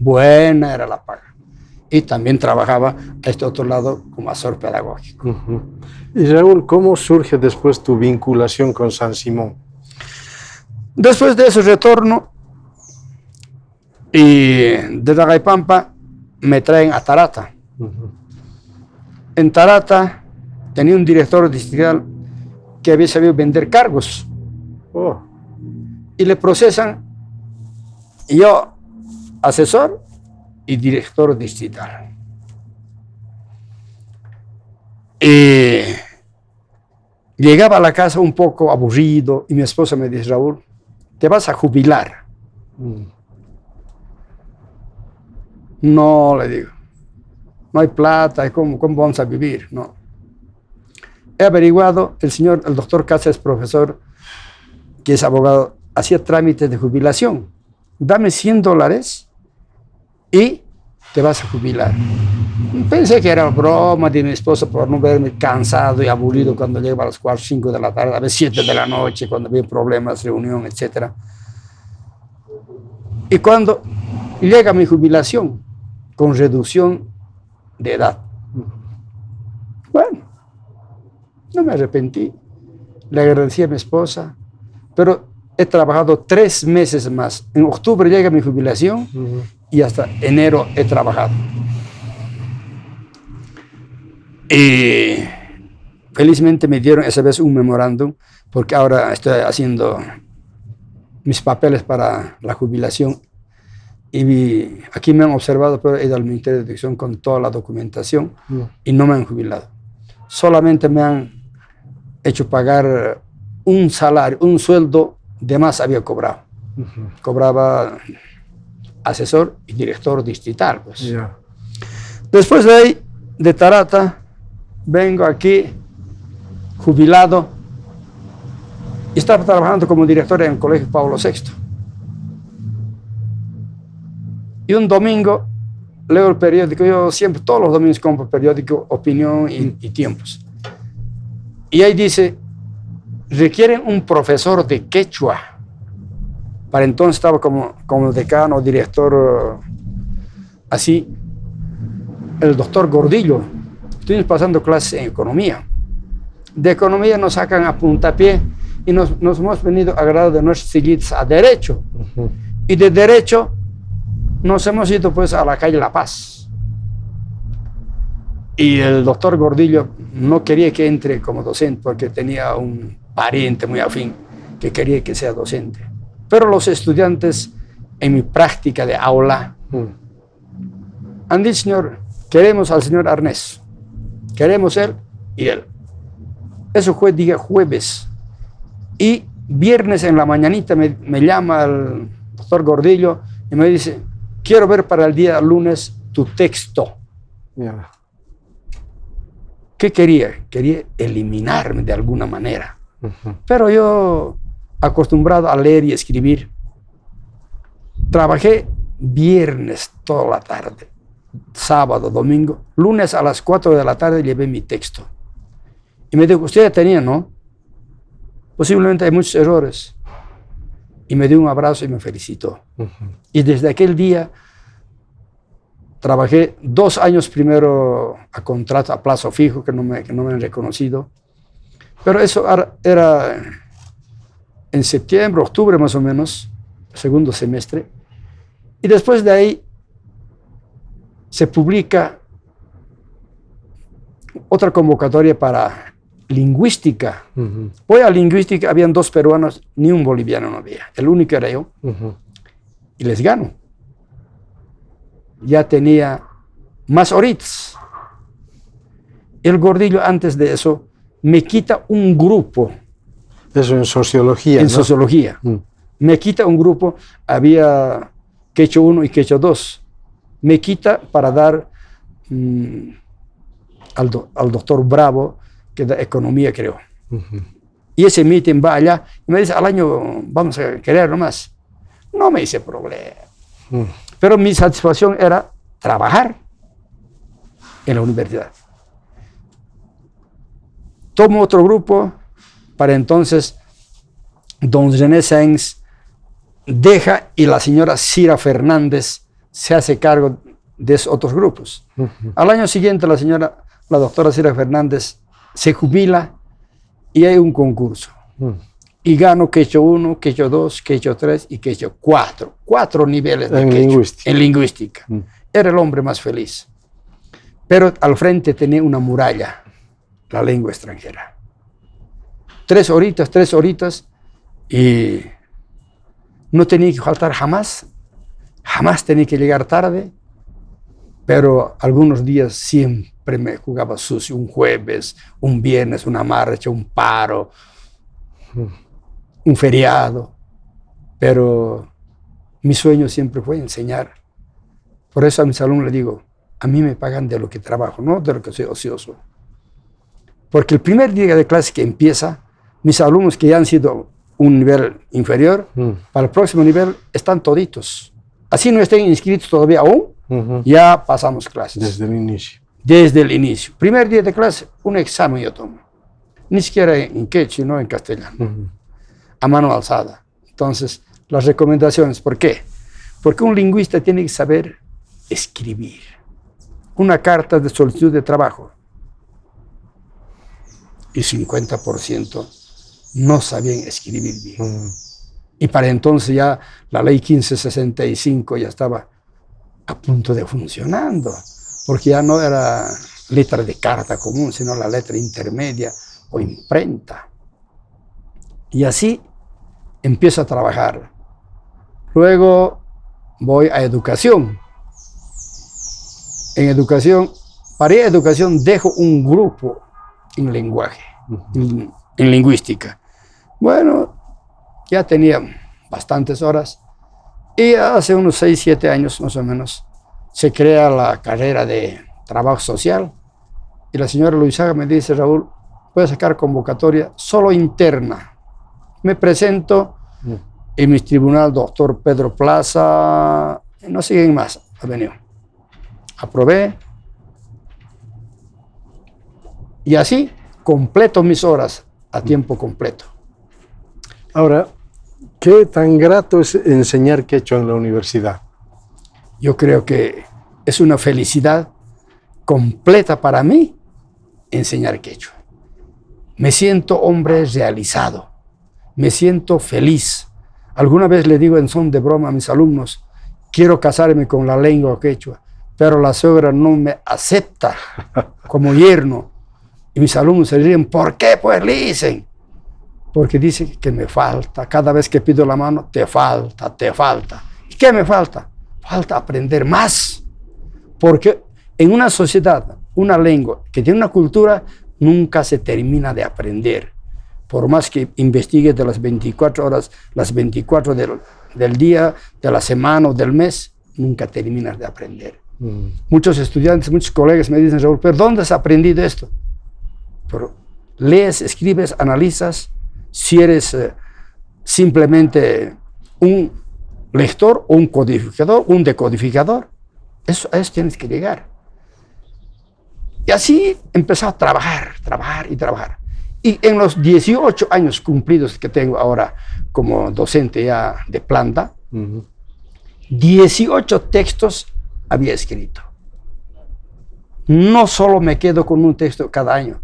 Buena era la paga. Y también trabajaba a este otro lado como asesor pedagógico. Y Raúl, ¿cómo surge después tu vinculación con San Simón? Después de ese retorno y de Ragaypampa me traen a Tarata. En Tarata tenía un director distrital que había sabido vender cargos. Y le procesan, y yo, asesor y director distrital. Y llegaba a la casa un poco aburrido y mi esposa me dice, Raúl, te vas a jubilar. No, le digo, no hay plata, ¿cómo vamos a vivir? No. He averiguado, el doctor Cáceres, profesor, que es abogado hacía trámites de jubilación. Dame $100 y te vas a jubilar. Pensé que era broma de mi esposa por no verme cansado y aburrido cuando llegaba a las 4, 5 de la tarde, a veces 7 de la noche, cuando había problemas, reunión, etc. Y cuando llega mi jubilación, con reducción de edad, bueno, no me arrepentí, le agradecí a mi esposa, pero he trabajado 3 meses más. En octubre llega mi jubilación y hasta enero he trabajado. Y felizmente me dieron esa vez un memorándum, porque ahora estoy haciendo mis papeles para la jubilación. Y aquí me han observado, pero he ido al Ministerio de Educación con toda la documentación y no me han jubilado. Solamente me han hecho pagar un salario, un sueldo de más había cobrado. Cobraba asesor y director distrital. Pues. Yeah. Después de ahí, de Tarata, vengo aquí jubilado y estaba trabajando como director en el Colegio Pablo VI. Y un domingo leo el periódico, yo siempre, todos los domingos compro periódico, Opinión y Tiempos. Y ahí dice, requieren un profesor de quechua. Para entonces estaba como decano, director, así, el doctor Gordillo. Estuvimos pasando clases en economía. De economía nos sacan a puntapié y nos hemos venido agarrados de nuestros sillitas a derecho. Y de derecho nos hemos ido pues a la calle La Paz. Y el doctor Gordillo no quería que entre como docente porque tenía un pariente muy afín que quería que sea docente. Pero los estudiantes en mi práctica de aula han dicho, señor, queremos al señor Arnés. Queremos él y él. Eso fue día jueves. Y viernes en la mañanita me llama el doctor Gordillo y me dice, quiero ver para el día lunes tu texto. Yeah. ¿Qué quería? Quería eliminarme de alguna manera. Pero yo, acostumbrado a leer y escribir, trabajé viernes toda la tarde, sábado, domingo, lunes a las 4 de la tarde llevé mi texto. Y me dijo, usted ya tenía, ¿no? Posiblemente hay muchos errores. Y me dio un abrazo y me felicitó. Y desde aquel día trabajé 2 años primero a contrato, a plazo fijo, que no me han reconocido. Pero eso era en septiembre, octubre más o menos, segundo semestre. Y después de ahí se publica otra convocatoria para lingüística. Voy a lingüística, habían 2 peruanos, ni un boliviano no había. El único era yo. Y les gano. Ya tenía más horitas. El Gordillo, antes de eso, me quita un grupo. Eso en sociología. En ¿no? sociología. Me quita un grupo, había Quechua 1 y Quechua 2. Me quita para dar al doctor Bravo, que da economía, creo. Y ese meeting va allá y me dice, al año vamos a querer nomás. No me hice problema. Pero mi satisfacción era trabajar en la universidad. Tomo otro grupo, para entonces don René Sáenz deja y la señora Cira Fernández se hace cargo de esos otros grupos. Al año siguiente la doctora Cira Fernández se jubila y hay un concurso. Y gano Quechua 1, Quechua 2, Quechua 3 y Quechua 4. 4 niveles de Quechua en lingüística. Era el hombre más feliz. Pero al frente tenía una muralla, la lengua extranjera. 3 horitas, y no tenía que faltar jamás. Jamás tenía que llegar tarde. Pero algunos días siempre me jugaba sucio. Un jueves, un viernes, una marcha, un paro, un feriado. Pero mi sueño siempre fue enseñar. Por eso a mis alumnos les digo, a mí me pagan de lo que trabajo, no de lo que soy ocioso. Porque el primer día de clase que empieza, mis alumnos que ya han sido un nivel inferior, para el próximo nivel están toditos. Así no estén inscritos todavía aún, ya pasamos clases. Desde el inicio. Desde el inicio. Primer día de clase, un examen yo tomo. Ni siquiera en quechua, no en castellano. A mano alzada. Entonces, las recomendaciones, ¿por qué? Porque un lingüista tiene que saber escribir. Una carta de solicitud de trabajo. Y 50% no sabían escribir bien. Y para entonces ya la ley 1565 ya estaba a punto de funcionando, porque ya no era letra de carta común, sino la letra intermedia o imprenta. Y así empiezo a trabajar. Luego voy a educación. En educación, para ir a educación dejo un grupo en lenguaje, en lingüística. Bueno, ya tenía bastantes horas y hace unos 6, 7 años más o menos se crea la carrera de trabajo social y la señora Luisaga me dice: Raúl, voy a sacar convocatoria solo interna. Me presento en mi tribunal, doctor Pedro Plaza, no siguen más, ha venido. Aprobé y así completo mis horas a tiempo completo. Ahora, ¿qué tan grato es enseñar quechua en la universidad? Yo creo que es una felicidad completa para mí enseñar quechua. Me siento hombre realizado, me siento feliz. Alguna vez le digo en son de broma a mis alumnos: quiero casarme con la lengua quechua, pero la suegra no me acepta como yerno. Y mis alumnos se ríen. ¿Por qué? Pues le dicen. Porque dice que me falta. Cada vez que pido la mano, te falta, te falta. ¿Y qué me falta? Falta aprender más. Porque en una sociedad, una lengua que tiene una cultura, nunca se termina de aprender. Por más que investigues de las 24 horas, las 24 del día, de la semana o del mes, nunca terminas de aprender. Muchos estudiantes, muchos colegas me dicen: Raúl, ¿pero dónde has aprendido esto? Pero lees, escribes, analizas. Si eres simplemente un lector, un codificador, un decodificador, a eso tienes que llegar. Y así empecé a trabajar y trabajar. Y en los 18 años cumplidos que tengo ahora como docente ya de planta, 18 textos había escrito. No solo me quedo con un texto cada año.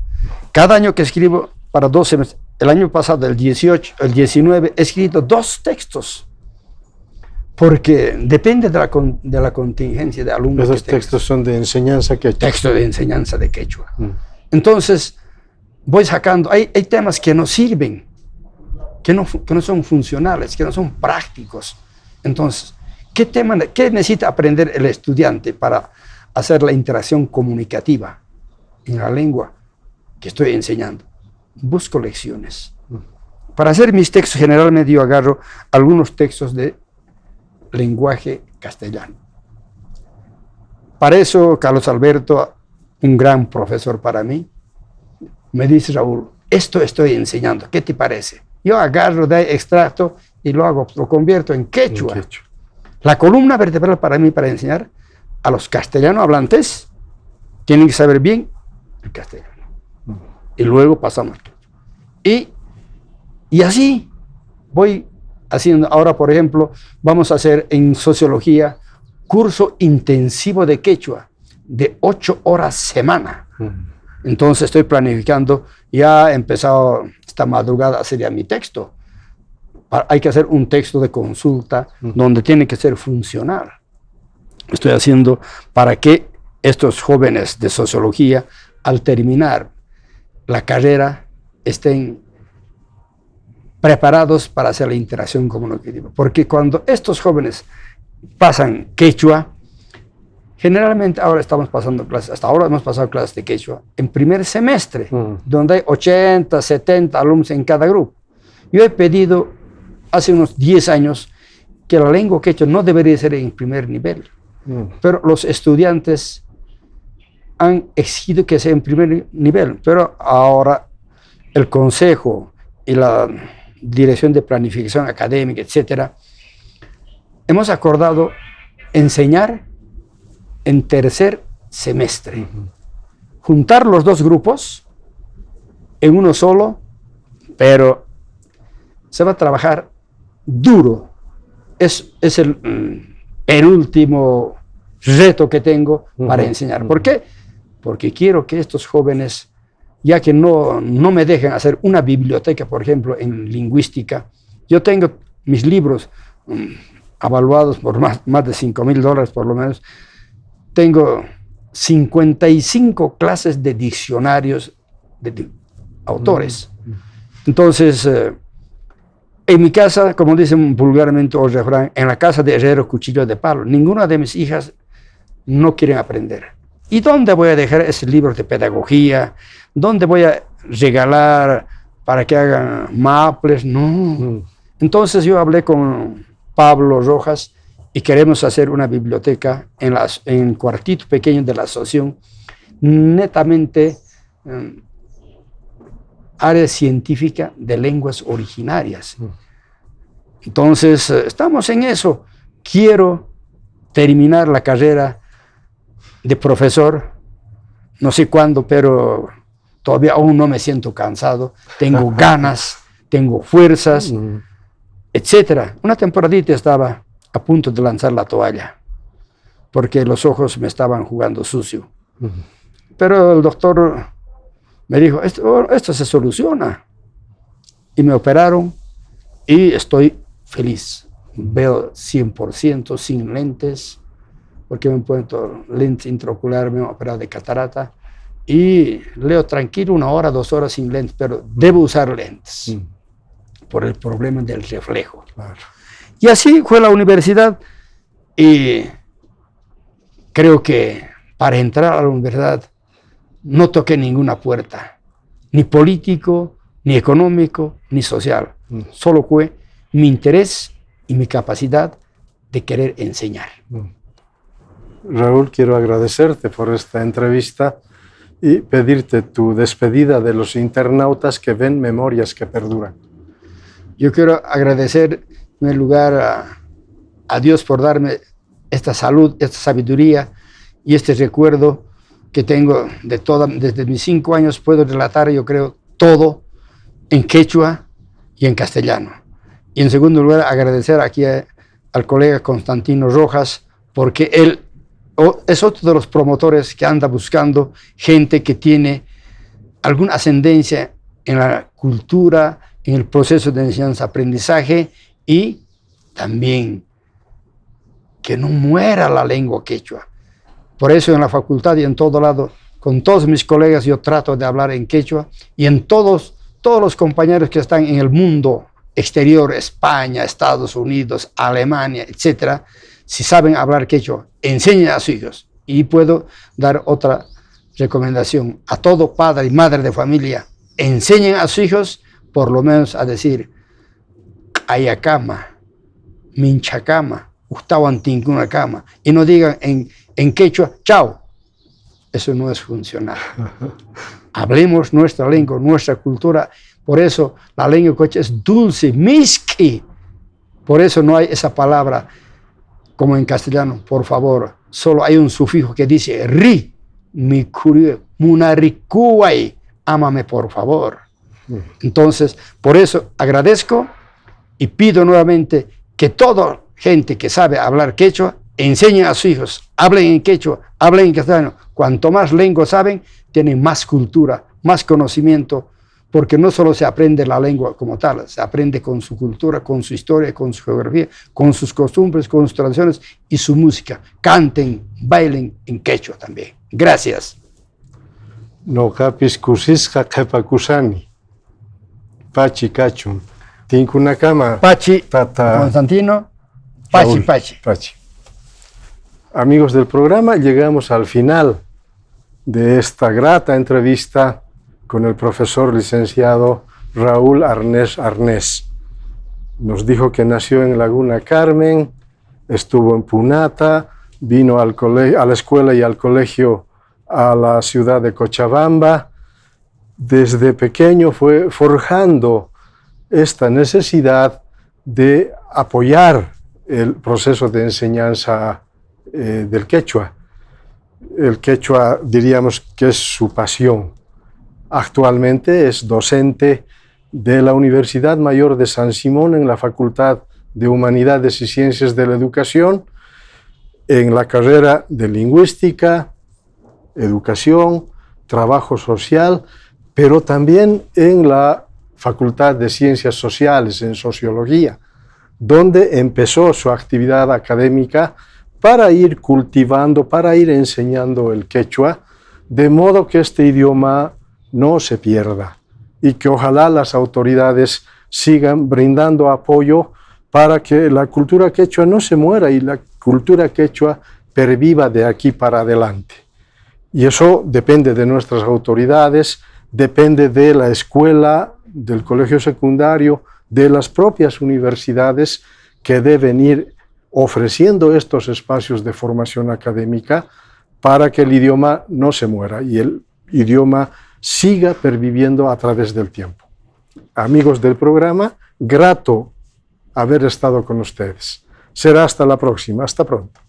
Cada año que escribo para 2 semestres, el año pasado, el 18, el 19, he escrito 2 textos. Porque depende de la contingencia de alumnos. Esos textos son de enseñanza quechua. Texto de enseñanza de quechua. Entonces, voy sacando, hay temas que no sirven, que no son funcionales, que no son prácticos. Entonces, ¿qué necesita aprender el estudiante para hacer la interacción comunicativa en la lengua que estoy enseñando? Busco lecciones. Para hacer mis textos, generalmente yo agarro algunos textos de lenguaje castellano. Para eso, Carlos Alberto, un gran profesor para mí, me dice: Raúl, esto estoy enseñando, ¿qué te parece? Yo agarro de extracto y lo convierto en quechua. La columna vertebral para mí, para enseñar a los castellanos hablantes, tienen que saber bien el castellano. Y luego pasamos. Y así voy haciendo. Ahora, por ejemplo, vamos a hacer en sociología curso intensivo de quechua de 8 horas semana. Entonces estoy planificando, ya he empezado esta madrugada a hacer ya mi texto. Hay que hacer un texto de consulta donde tiene que ser funcional. Estoy haciendo para que estos jóvenes de sociología, al terminar la carrera, estén preparados para hacer la interacción comunicativa. Porque cuando estos jóvenes pasan quechua, generalmente ahora estamos pasando clases, hasta ahora hemos pasado clases de quechua en primer semestre, donde hay 80, 70 alumnos en cada grupo. Yo he pedido hace unos 10 años que la lengua quechua no debería ser en primer nivel, pero los estudiantes han exigido que sea en primer nivel, pero ahora el consejo y la dirección de planificación académica, etc., hemos acordado enseñar en tercer semestre. Juntar los dos grupos en uno solo, pero se va a trabajar duro. Es el último reto que tengo para enseñar. ¿Por qué? Porque quiero que estos jóvenes, ya que no me dejen hacer una biblioteca, por ejemplo, en lingüística, yo tengo mis libros avaluados por más de $5,000 por lo menos, tengo 55 clases de diccionarios de autores. Entonces, en mi casa, como dicen vulgarmente el refrán, en la casa de herrero, cuchillo de palo. Ninguna de mis hijas no quieren aprender. ¿Y dónde voy a dejar esos libros de pedagogía? ¿Dónde voy a regalar para que hagan maples? No. Entonces yo hablé con Pablo Rojas y queremos hacer una biblioteca en el cuartito pequeño de la asociación, netamente área científica de lenguas originarias. Entonces, estamos en eso. Quiero terminar la carrera de profesor, no sé cuándo, pero todavía aún no me siento cansado, tengo ganas, tengo fuerzas, etc. Una temporadita estaba a punto de lanzar la toalla, porque los ojos me estaban jugando sucio. Pero el doctor me dijo, esto se soluciona. Y me operaron y estoy feliz. Veo 100% sin lentes, porque me han puesto lentes intraocular, me han operado de catarata. Y leo tranquilo 1 hora, 2 horas sin lentes, pero debo usar lentes por el problema del reflejo. Claro. Y así fue la universidad. Y creo que para entrar a la universidad no toqué ninguna puerta, ni político, ni económico, ni social. Solo fue mi interés y mi capacidad de querer enseñar. Raúl, quiero agradecerte por esta entrevista y pedirte tu despedida de los internautas que ven Memorias que Perduran. Yo quiero agradecer en primer lugar a Dios por darme esta salud, esta sabiduría y este recuerdo que tengo desde mis 5 años. Puedo relatar, yo creo, todo en quechua y en castellano. Y en segundo lugar, agradecer aquí al colega Constantino Rojas, porque él es otro de los promotores que anda buscando gente que tiene alguna ascendencia en la cultura, en el proceso de enseñanza-aprendizaje y también que no muera la lengua quechua. Por eso en la facultad y en todo lado, con todos mis colegas, yo trato de hablar en quechua y en todos los compañeros que están en el mundo exterior, España, Estados Unidos, Alemania, etc., si saben hablar quechua, enseñen a sus hijos. Y puedo dar otra recomendación a todo padre y madre de familia: enseñen a sus hijos por lo menos a decir ayacama, minchacama, cama, y no digan en quechua chao. Eso no es funcional. Hablemos nuestra lengua, nuestra cultura. Por eso la lengua quechua es dulce, misqui. Por eso no hay esa palabra como en castellano, por favor. Solo hay un sufijo que dice ri, mi curio, munaricuay, ámame por favor. Entonces, por eso agradezco y pido nuevamente que toda gente que sabe hablar quechua enseñen a sus hijos, hablen en quechua, hablen en castellano. Cuanto más lengua saben, tienen más cultura, más conocimiento, porque no solo se aprende la lengua como tal, se aprende con su cultura, con su historia, con su geografía, con sus costumbres, con sus tradiciones y su música. Canten, bailen en quechua también. Gracias. No capis kusisqa qhipakusani. Pachi Cachum. Tinkunakama. Pachi, Tata Constantino, Pachi, Raúl, Pachi. Amigos del programa, llegamos al final de esta grata entrevista con el profesor licenciado Raúl Arnés. Nos dijo que nació en Laguna Carmen, estuvo en Punata, vino a la escuela y al colegio a la ciudad de Cochabamba. Desde pequeño fue forjando esta necesidad de apoyar el proceso de enseñanza del quechua. El quechua diríamos que es su pasión. Actualmente es docente de la Universidad Mayor de San Simón en la Facultad de Humanidades y Ciencias de la Educación, en la carrera de Lingüística, Educación, Trabajo Social, pero también en la Facultad de Ciencias Sociales, en Sociología, donde empezó su actividad académica para ir cultivando, para ir enseñando el quechua, de modo que este idioma no se pierda y que ojalá las autoridades sigan brindando apoyo para que la cultura quechua no se muera y la cultura quechua perviva de aquí para adelante. Y eso depende de nuestras autoridades, depende de la escuela, del colegio secundario, de las propias universidades que deben ir ofreciendo estos espacios de formación académica para que el idioma no se muera y el idioma siga perviviendo a través del tiempo. Amigos del programa, grato haber estado con ustedes. Será hasta la próxima. Hasta pronto.